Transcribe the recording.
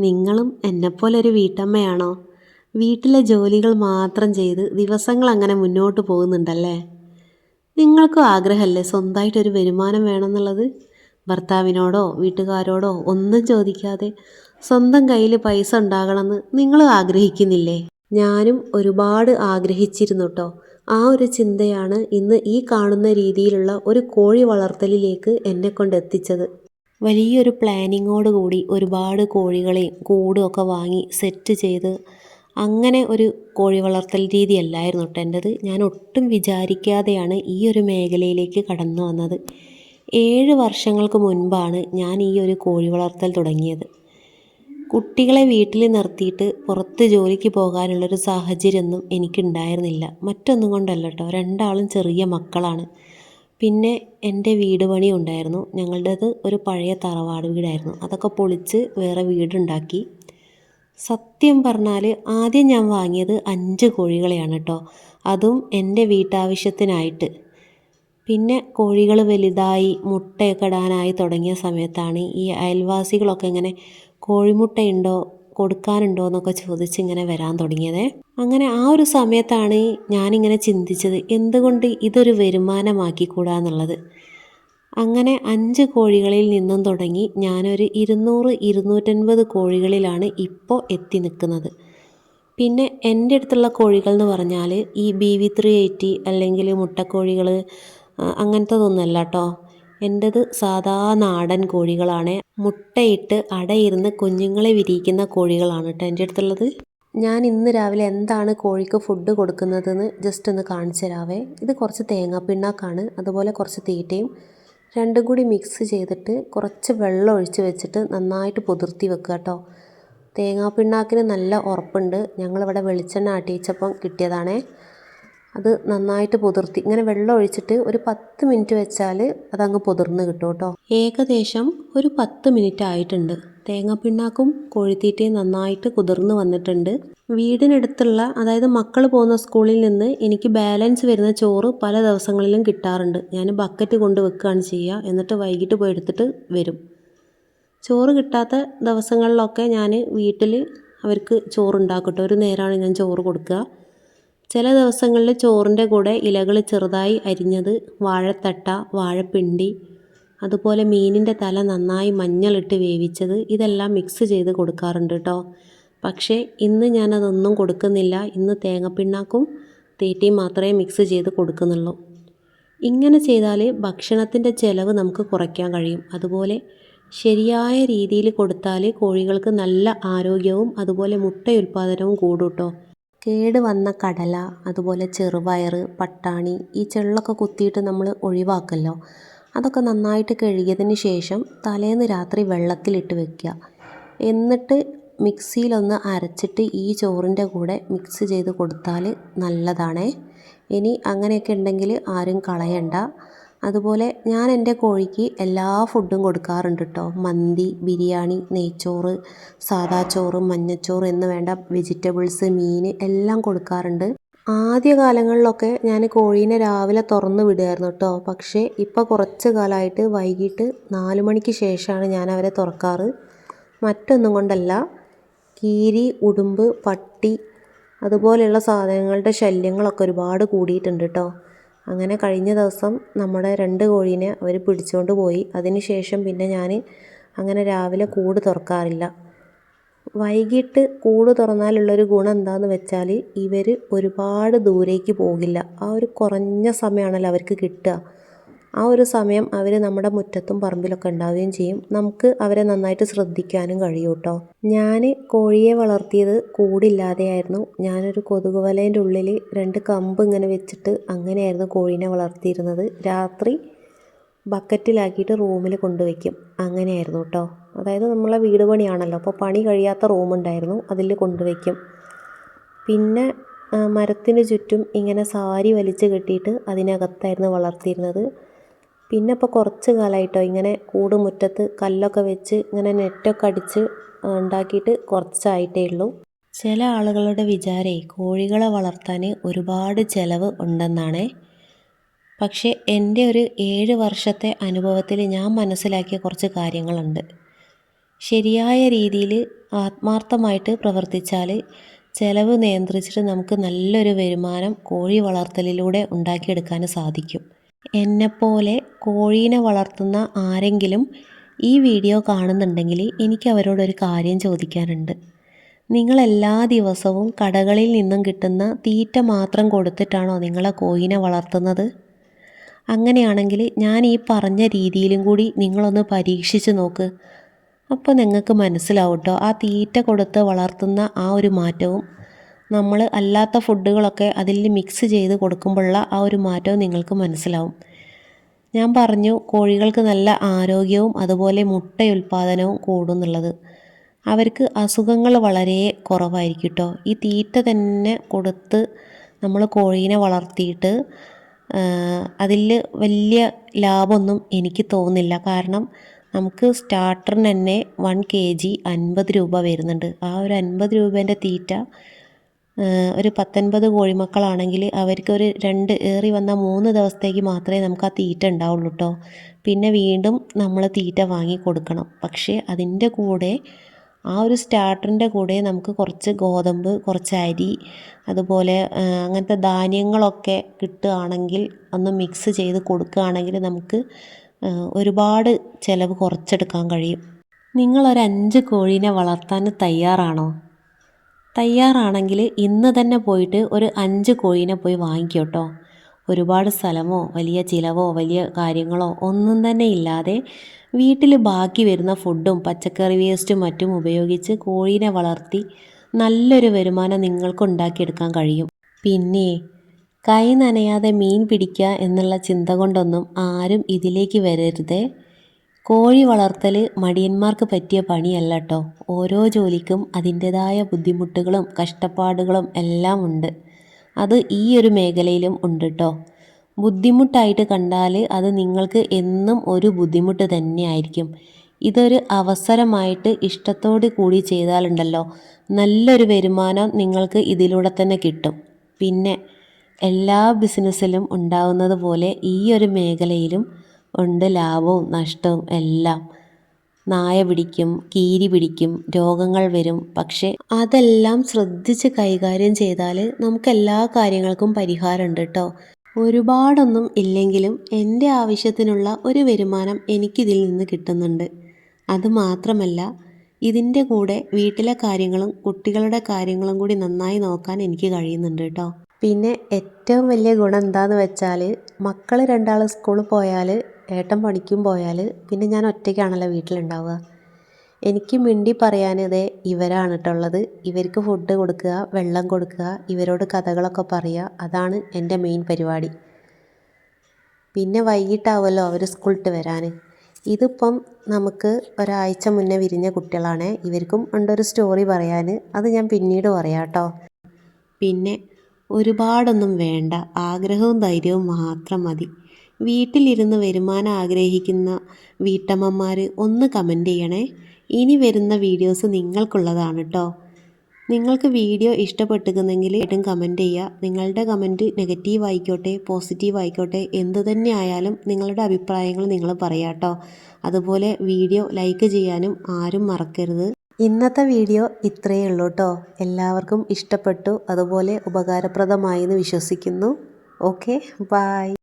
നിങ്ങളും എന്നെപ്പോലൊരു വീട്ടമ്മയാണോ? വീട്ടിലെ ജോലികൾ മാത്രം ചെയ്ത് ദിവസങ്ങൾ അങ്ങനെ മുന്നോട്ട് പോകുന്നുണ്ടല്ലേ? നിങ്ങൾക്കും ആഗ്രഹമല്ലേ സ്വന്തമായിട്ടൊരു വരുമാനം വേണമെന്നുള്ളത്? ഭർത്താവിനോടോ വീട്ടുകാരോടോ ഒന്നും ചോദിക്കാതെ സ്വന്തം കയ്യിൽ പൈസ ഉണ്ടാകണമെന്ന് നിങ്ങൾ ആഗ്രഹിക്കുന്നില്ലേ? ഞാനും ഒരുപാട് ആഗ്രഹിച്ചിരുന്നു കേട്ടോ. ആ ഒരു ചിന്തയാണ് ഇന്ന് ഈ കാണുന്ന രീതിയിലുള്ള ഒരു കോഴി വളർത്തലിലേക്ക് എന്നെ കൊണ്ട് എത്തിച്ചത്. വലിയൊരു പ്ലാനിങ്ങോട് കൂടി ഒരുപാട് കോഴികളെയും കൂടും ഒക്കെ വാങ്ങി സെറ്റ് ചെയ്ത് അങ്ങനെ ഒരു കോഴി വളർത്തൽ രീതിയല്ലായിരുന്നു കേട്ടോ എൻ്റെത്. ഞാൻ ഒട്ടും വിചാരിക്കാതെയാണ് ഈ ഒരു മേഖലയിലേക്ക് കടന്നു വന്നത്. 7 വർഷങ്ങൾക്ക് മുൻപാണ് ഞാൻ ഈ ഒരു കോഴി വളർത്തൽ തുടങ്ങിയത്. കുട്ടികളെ വീട്ടിൽ നിർത്തിയിട്ട് പുറത്ത് ജോലിക്ക് പോകാനുള്ളൊരു സാഹചര്യമൊന്നും എനിക്കുണ്ടായിരുന്നില്ല. മറ്റൊന്നും കൊണ്ടല്ല കേട്ടോ, രണ്ടാളും ചെറിയ മക്കളാണ്. പിന്നെ എൻ്റെ വീട് പണി ഉണ്ടായിരുന്നു. ഞങ്ങളുടേത് ഒരു പഴയ തറവാട് വീടായിരുന്നു. അതൊക്കെ പൊളിച്ച് വേറെ വീടുണ്ടാക്കി. സത്യം പറഞ്ഞാൽ ആദ്യം ഞാൻ വാങ്ങിയത് 5 കോഴികളെയാണ് കേട്ടോ, അതും എൻ്റെ വീട്ടാവശ്യത്തിനായിട്ട്. പിന്നെ കോഴികൾ വലുതായി മുട്ടയൊക്കെ ഇടാനായി തുടങ്ങിയ സമയത്താണ് ഈ അയൽവാസികളൊക്കെ ഇങ്ങനെ കോഴിമുട്ടയുണ്ടോ കൊടുക്കാനുണ്ടോ എന്നൊക്കെ ചോദിച്ച് ഇങ്ങനെ വരാൻ തുടങ്ങിയത്. അങ്ങനെ ആ ഒരു സമയത്താണ് ഞാനിങ്ങനെ ചിന്തിച്ചത്, എന്തുകൊണ്ട് ഇതൊരു വരുമാനമാക്കിക്കൂടാന്നുള്ളത്. അങ്ങനെ 5 കോഴികളിൽ നിന്നും തുടങ്ങി ഞാനൊരു 200-250 കോഴികളിലാണ് ഇപ്പോൾ എത്തി നിൽക്കുന്നത്. പിന്നെ എൻ്റെ അടുത്തുള്ള കോഴികൾ എന്ന് പറഞ്ഞാൽ ഈ BV380 അല്ലെങ്കിൽ മുട്ടക്കോഴികൾ അങ്ങനത്തതൊന്നുമല്ല കേട്ടോ. എൻ്റേത് സാധാ നാടൻ കോഴികളാണ്. മുട്ടയിട്ട് അടയിരുന്ന് കുഞ്ഞുങ്ങളെ വിരിയിക്കുന്ന കോഴികളാണ് കേട്ടോ എൻ്റെ അടുത്തുള്ളത്. ഞാൻ ഇന്ന് രാവിലെ എന്താണ് കോഴിക്ക് ഫുഡ് കൊടുക്കുന്നതെന്ന് ജസ്റ്റ് ഒന്ന് കാണിച്ചു തരാവേ. ഇത് കുറച്ച് തേങ്ങാപ്പിണ്ണാക്കാണ്, അതുപോലെ കുറച്ച് തീറ്റയും രണ്ടും കൂടി മിക്സ് ചെയ്തിട്ട് കുറച്ച് വെള്ളം ഒഴിച്ച് വെച്ചിട്ട് നന്നായിട്ട് പുതിർത്തി വെക്കുക കേട്ടോ. തേങ്ങാപ്പിണ്ണാക്കിന് നല്ല ഉറപ്പുണ്ട്. ഞങ്ങളിവിടെ വെളിച്ചെണ്ണ ആട്ടിച്ചപ്പം കിട്ടിയതാണേ. അത് നന്നായിട്ട് പുതിർത്തി ഇങ്ങനെ വെള്ളം ഒഴിച്ചിട്ട് ഒരു 10 മിനിറ്റ് വെച്ചാൽ അതങ്ങ് പുതിർന്ന് കിട്ടും കേട്ടോ. ഏകദേശം ഒരു 10 മിനിറ്റ് ആയിട്ടുണ്ട്. തേങ്ങാപ്പിണ്ണാക്കും കോഴിത്തീറ്റയും നന്നായിട്ട് കുതിർന്ന് വന്നിട്ടുണ്ട്. വീടിനടുത്തുള്ള, അതായത് മക്കൾ പോകുന്ന സ്കൂളിൽ നിന്ന് എനിക്ക് ബാലൻസ് വരുന്ന ചോറ് പല ദിവസങ്ങളിലും കിട്ടാറുണ്ട്. ഞാൻ ബക്കറ്റ് കൊണ്ട് വെക്കുകയാണ് ചെയ്യുക. എന്നിട്ട് വൈകിട്ട് പോയി എടുത്തിട്ട് വരും. ചോറ് കിട്ടാത്ത ദിവസങ്ങളിലൊക്കെ ഞാൻ വീട്ടിൽ അവർക്ക് ചോറുണ്ടാക്കും കേട്ടോ. ഒരു നേരമാണ് ഞാൻ ചോറ് കൊടുക്കുക. ചില ദിവസങ്ങളിൽ ചോറിൻ്റെ കൂടെ ഇലകൾ ചെറുതായി അരിഞ്ഞത്, വാഴത്തട്ട, വാഴപ്പിണ്ടി, അതുപോലെ മീനിൻ്റെ തല നന്നായി മഞ്ഞളിട്ട് വേവിച്ചത്, ഇതെല്ലാം മിക്സ് ചെയ്ത് കൊടുക്കാറുണ്ട് കേട്ടോ. പക്ഷേ ഇന്ന് ഞാനതൊന്നും കൊടുക്കുന്നില്ല. ഇന്ന് തേങ്ങപ്പിണ്ണാക്കും തീറ്റയും മാത്രമേ മിക്സ് ചെയ്ത് കൊടുക്കുന്നുള്ളൂ. ഇങ്ങനെ ചെയ്താൽ ഭക്ഷണത്തിൻ്റെ ചിലവ് നമുക്ക് കുറയ്ക്കാൻ കഴിയും. അതുപോലെ ശരിയായ രീതിയിൽ കൊടുത്താൽ കോഴികൾക്ക് നല്ല ആരോഗ്യവും അതുപോലെ മുട്ട ഉൽപ്പാദനവും കൂടും കേട്ടോ. കേട് വന്ന കടല, അതുപോലെ ചെറുപയർ, പട്ടാണി, ഈ ചെള്ളൊക്കെ കുത്തിയിട്ട് നമ്മൾ ഒഴിവാക്കല്ലോ, അതൊക്കെ നന്നായിട്ട് കഴുകിയതിന് ശേഷം തലേന്ന് രാത്രി വെള്ളത്തിലിട്ട് വെക്കുക. എന്നിട്ട് മിക്സിയിലൊന്ന് അരച്ചിട്ട് ഈ ചോറിൻ്റെ കൂടെ മിക്സ് ചെയ്ത് കൊടുത്താൽ നല്ലതാണേ. ഇനി അങ്ങനെയൊക്കെ ഉണ്ടെങ്കിൽ ആരും കളയണ്ട. അതുപോലെ ഞാൻ എൻ്റെ കോഴിക്ക് എല്ലാ ഫുഡും കൊടുക്കാറുണ്ട് കേട്ടോ. മന്തി, ബിരിയാണി, നെയ്ച്ചോറ്, സാദാ ചോറ്, മഞ്ഞച്ചോറ് എന്ന് വേണ്ട വെജിറ്റബിൾസ്, മീൻ എല്ലാം കൊടുക്കാറുണ്ട്. ആദ്യ കാലങ്ങളിലൊക്കെ ഞാൻ കോഴീനെ രാവിലെ തുറന്ന് വിടുമായിരുന്നു കേട്ടോ. പക്ഷേ ഇപ്പോൾ കുറച്ച് കാലമായിട്ട് വൈകിട്ട് 4 മണിക്ക് ശേഷമാണ് ഞാൻ അവരെ തുറക്കാറ്. മറ്റൊന്നും കൊണ്ടല്ല, കീരി, ഉടുമ്പ്, പട്ടി അതുപോലെയുള്ള സാധനങ്ങളുടെ ശല്യങ്ങളൊക്കെ ഒരുപാട് കൂടിയിട്ടുണ്ട് കേട്ടോ. അങ്ങനെ കഴിഞ്ഞ ദിവസം നമ്മുടെ 2 കോഴീനെ അവർ പിടിച്ചുകൊണ്ട് പോയി. അതിന് ശേഷം പിന്നെ ഞാൻ അങ്ങനെ രാവിലെ കൂട് തുറക്കാറില്ല. വൈകിട്ട് കൂട് തുറന്നാലുള്ളൊരു ഗുണം എന്താണെന്ന് വെച്ചാൽ ഇവർ ഒരുപാട് ദൂരേക്ക് പോകില്ല. ആ ഒരു കുറഞ്ഞ സമയമാണല്ലോ അവർക്ക് കിട്ടുക. ആ ഒരു സമയം അവർ നമ്മുടെ മുറ്റത്തും പറമ്പിലൊക്കെ ഉണ്ടാവുകയും ചെയ്യും. നമുക്ക് അവരെ നന്നായിട്ട് ശ്രദ്ധിക്കാനും കഴിയും കേട്ടോ. ഞാൻ കോഴിയെ വളർത്തിയത് കൂടില്ലാതെയായിരുന്നു. ഞാനൊരു കൊതുക് വലേൻ്റെ ഉള്ളിൽ 2 കമ്പ് ഇങ്ങനെ വെച്ചിട്ട് അങ്ങനെയായിരുന്നു കോഴീനെ വളർത്തിയിരുന്നത്. രാത്രി ബക്കറ്റിലാക്കിയിട്ട് റൂമിൽ കൊണ്ടുവയ്ക്കും. അങ്ങനെയായിരുന്നു കേട്ടോ. അതായത് നമ്മളെ വീട് പണിയാണല്ലോ, അപ്പോൾ പണി കഴിയാത്ത റൂമുണ്ടായിരുന്നു, അതിൽ കൊണ്ടുവയ്ക്കും. പിന്നെ മരത്തിന് ചുറ്റും ഇങ്ങനെ സാരി വലിച്ച് കെട്ടിയിട്ട് അതിനകത്തായിരുന്നു വളർത്തിയിരുന്നത്. പിന്നെ ഇപ്പോൾ കുറച്ച് കാലമായിട്ടോ ഇങ്ങനെ കൂട് മുറ്റത്ത് കല്ലൊക്കെ വെച്ച് ഇങ്ങനെ നെറ്റൊക്കെ അടിച്ച് ഉണ്ടാക്കിയിട്ട് കുറച്ചായിട്ടേ ഉള്ളൂ. ചില ആളുകളുടെ വിചാരേ കോഴികളെ വളർത്താൻ ഒരുപാട് ചിലവ് ഉണ്ടെന്നാണ്. പക്ഷേ എൻ്റെ ഒരു 7 വർഷത്തെ അനുഭവത്തിൽ ഞാൻ മനസ്സിലാക്കിയ കുറച്ച് കാര്യങ്ങളുണ്ട്. ശരിയായ രീതിയിൽ ആത്മാർത്ഥമായിട്ട് പ്രവർത്തിച്ചാൽ ചിലവ് നിയന്ത്രിച്ചിട്ട് നമുക്ക് നല്ലൊരു വരുമാനം കോഴി വളർത്തലിലൂടെ ഉണ്ടാക്കിയെടുക്കാൻ സാധിക്കും. എന്നെപ്പോലെ കോഴീനെ വളർത്തുന്ന ആരെങ്കിലും ഈ വീഡിയോ കാണുന്നുണ്ടെങ്കിൽ എനിക്ക് അവരോടൊരു കാര്യം ചോദിക്കാനുണ്ട്. നിങ്ങൾ എല്ലാ ദിവസവും കടകളിൽ നിന്നും കിട്ടുന്ന തീറ്റ മാത്രം കൊടുത്തിട്ടാണോ നിങ്ങളെ കോഴീനെ വളർത്തുന്നത്? അങ്ങനെയാണെങ്കിൽ ഞാൻ ഈ പറഞ്ഞ രീതിയിലും കൂടി നിങ്ങളൊന്ന് പരീക്ഷിച്ച് നോക്ക്. അപ്പോൾ നിങ്ങൾക്ക് മനസ്സിലാവും കേട്ടോ, ആ തീറ്റ കൊടുത്ത് വളർത്തുന്ന ആ ഒരു മാറ്റവും നമ്മൾ അല്ലാത്ത ഫുഡുകളൊക്കെ അതിൽ മിക്സ് ചെയ്ത് കൊടുക്കുമ്പോഴുള്ള ആ ഒരു മാറ്റവും നിങ്ങൾക്ക് മനസ്സിലാവും. ഞാൻ പറഞ്ഞു കോഴികൾക്ക് നല്ല ആരോഗ്യവും അതുപോലെ മുട്ട ഉൽപ്പാദനവും കൂടുന്നുള്ളത്. അവർക്ക് അസുഖങ്ങൾ വളരെ കുറവായിരിക്കും കേട്ടോ. ഈ തീറ്റ തന്നെ കൊടുത്ത് നമ്മൾ കോഴീനെ വളർത്തിയിട്ട് അതിൽ വലിയ ലാഭമൊന്നും എനിക്ക് തോന്നുന്നില്ല. കാരണം നമുക്ക് സ്റ്റാർട്ടറിന് തന്നെ 1 kg 50 രൂപ വരുന്നുണ്ട്. ആ ഒരു 50 രൂപേൻ്റെ തീറ്റ ഒരു 19 കോഴിമക്കളാണെങ്കിൽ അവർക്കൊരു 2 ഏറി വന്ന 3 ദിവസത്തേക്ക് മാത്രമേ നമുക്ക് ആ തീറ്റ ഉണ്ടാവുള്ളൂ കേട്ടോ. പിന്നെ വീണ്ടും നമ്മൾ തീറ്റ വാങ്ങി കൊടുക്കണം. പക്ഷേ അതിൻ്റെ കൂടെ ആ ഒരു സ്റ്റാർട്ടറിൻ്റെ കൂടെ നമുക്ക് കുറച്ച് ഗോതമ്പ്, കുറച്ച് അരി, അതുപോലെ അങ്ങനത്തെ ധാന്യങ്ങളൊക്കെ കിട്ടുകയാണെങ്കിൽ ഒന്ന് മിക്സ് ചെയ്ത് കൊടുക്കുകയാണെങ്കിൽ നമുക്ക് ഒരുപാട് ചിലവ് കുറച്ചെടുക്കാൻ കഴിയും. നിങ്ങളൊരു 5 കോഴീനെ വളർത്താൻ തയ്യാറാണോ? തയ്യാറാണെങ്കിൽ ഇന്ന് തന്നെ പോയിട്ട് ഒരു 5 കോഴീനെ പോയി വാങ്ങിക്കോ കേട്ടോ. ഒരുപാട് സ്ഥലമോ വലിയ ചിലവോ വലിയ കാര്യങ്ങളോ ഒന്നും തന്നെ ഇല്ലാതെ വീട്ടിൽ ബാക്കി വരുന്ന ഫുഡും പച്ചക്കറി വേസ്റ്റും മറ്റും ഉപയോഗിച്ച് കോഴീനെ വളർത്തി നല്ലൊരു വരുമാനം നിങ്ങൾക്ക് ഉണ്ടാക്കിയെടുക്കാൻ കഴിയും. പിന്നെ കൈ നനയാതെ മീൻ പിടിക്കുക എന്നുള്ള ചിന്ത കൊണ്ടൊന്നും ആരും ഇതിലേക്ക് വരരുതേ. കോഴി വളർത്തൽ മടിയന്മാർക്ക് പറ്റിയ പണിയല്ല കേട്ടോ. ഓരോ ജോലിക്കും അതിൻ്റെതായ ബുദ്ധിമുട്ടുകളും കഷ്ടപ്പാടുകളും എല്ലാം ഉണ്ട്. അത് ഈ ഒരു മേഖലയിലും ഉണ്ട് കേട്ടോ. ബുദ്ധിമുട്ടായിട്ട് കണ്ടാൽ അത് നിങ്ങൾക്ക് എന്നും ഒരു ബുദ്ധിമുട്ട് തന്നെയായിരിക്കും. ഇതൊരു അവസരമായിട്ട് ഇഷ്ടത്തോട് കൂടി ചെയ്താലുണ്ടല്ലോ നല്ലൊരു വരുമാനം നിങ്ങൾക്ക് ഇതിലൂടെ തന്നെ കിട്ടും. പിന്നെ എല്ലാ ബിസിനസ്സിലും ഉണ്ടാവുന്നത് പോലെ ഈ ഒരു മേഖലയിലും ഉണ്ട് ലാഭവും നഷ്ടവും എല്ലാം. നായ പിടിക്കും, കീരി പിടിക്കും, രോഗങ്ങൾ വരും. പക്ഷേ അതെല്ലാം ശ്രദ്ധിച്ച് കൈകാര്യം ചെയ്താൽ നമുക്ക് എല്ലാ കാര്യങ്ങൾക്കും പരിഹാരമുണ്ട് കേട്ടോ. ഒരുപാടൊന്നും ഇല്ലെങ്കിലും എൻ്റെ ആവശ്യത്തിനുള്ള ഒരു വരുമാനം എനിക്കിതിൽ നിന്ന് കിട്ടുന്നുണ്ട്. അതുമാത്രമല്ല ഇതിൻ്റെ കൂടെ വീട്ടിലെ കാര്യങ്ങളും കുട്ടികളുടെ കാര്യങ്ങളും കൂടി നന്നായി നോക്കാൻ എനിക്ക് കഴിയുന്നുണ്ട് കേട്ടോ. പിന്നെ ഏറ്റവും വലിയ ഗുണം എന്താണെന്ന് വെച്ചാൽ മക്കൾ 2 സ്കൂളിൽ പോയാൽ ഏട്ടൻ പണിക്കും പോയാൽ പിന്നെ ഞാൻ ഒറ്റയ്ക്കാണല്ലോ വീട്ടിലുണ്ടാവുക. എനിക്ക് മിണ്ടി പറയാൻ ഇതേ ഇവരാണ് കേട്ടുള്ളത്. ഇവർക്ക് ഫുഡ് കൊടുക്കുക, വെള്ളം കൊടുക്കുക, ഇവരോട് കഥകളൊക്കെ പറയുക, അതാണ് എൻ്റെ മെയിൻ പരിപാടി. പിന്നെ വൈകിട്ടാവുമല്ലോ അവർ സ്കൂളിട്ട് വരാൻ. ഇതിപ്പം നമുക്ക് ഒരാഴ്ച മുന്നേ വിരിഞ്ഞ കുട്ടികളാണ്. ഇവർക്കും ഉണ്ടൊരു സ്റ്റോറി പറയാൻ, അത് ഞാൻ പിന്നീട് പറയാം കേട്ടോ. പിന്നെ ഒരുപാടൊന്നും വേണ്ട, ആഗ്രഹവും ധൈര്യവും മാത്രം മതി. വീട്ടിലിരുന്ന് വരുമാനം ആഗ്രഹിക്കുന്ന വീട്ടമ്മമാർ ഒന്ന് കമൻറ്റ് ചെയ്യണേ. ഇനി വരുന്ന വീഡിയോസ് നിങ്ങൾക്കുള്ളതാണ് കേട്ടോ. നിങ്ങൾക്ക് വീഡിയോ ഇഷ്ടപ്പെട്ടിരുന്നെങ്കിൽ ഏട്ടും കമൻറ്റ് ചെയ്യുക. നിങ്ങളുടെ കമൻറ്റ് നെഗറ്റീവ് ആയിക്കോട്ടെ പോസിറ്റീവ് ആയിക്കോട്ടെ എന്ത് തന്നെ ആയാലും നിങ്ങളുടെ അഭിപ്രായങ്ങൾ നിങ്ങൾ പറയാം കേട്ടോ. അതുപോലെ വീഡിയോ ലൈക്ക് ചെയ്യാനും ആരും മറക്കരുത്. ഇന്നത്തെ വീഡിയോ ഇത്രയേ ഉള്ളൂ കേട്ടോ. എല്ലാവർക്കും ഇഷ്ടപ്പെട്ടു, അതുപോലെ ഉപകാരപ്രദമായി എന്ന് വിശ്വസിക്കുന്നു. Okay, by.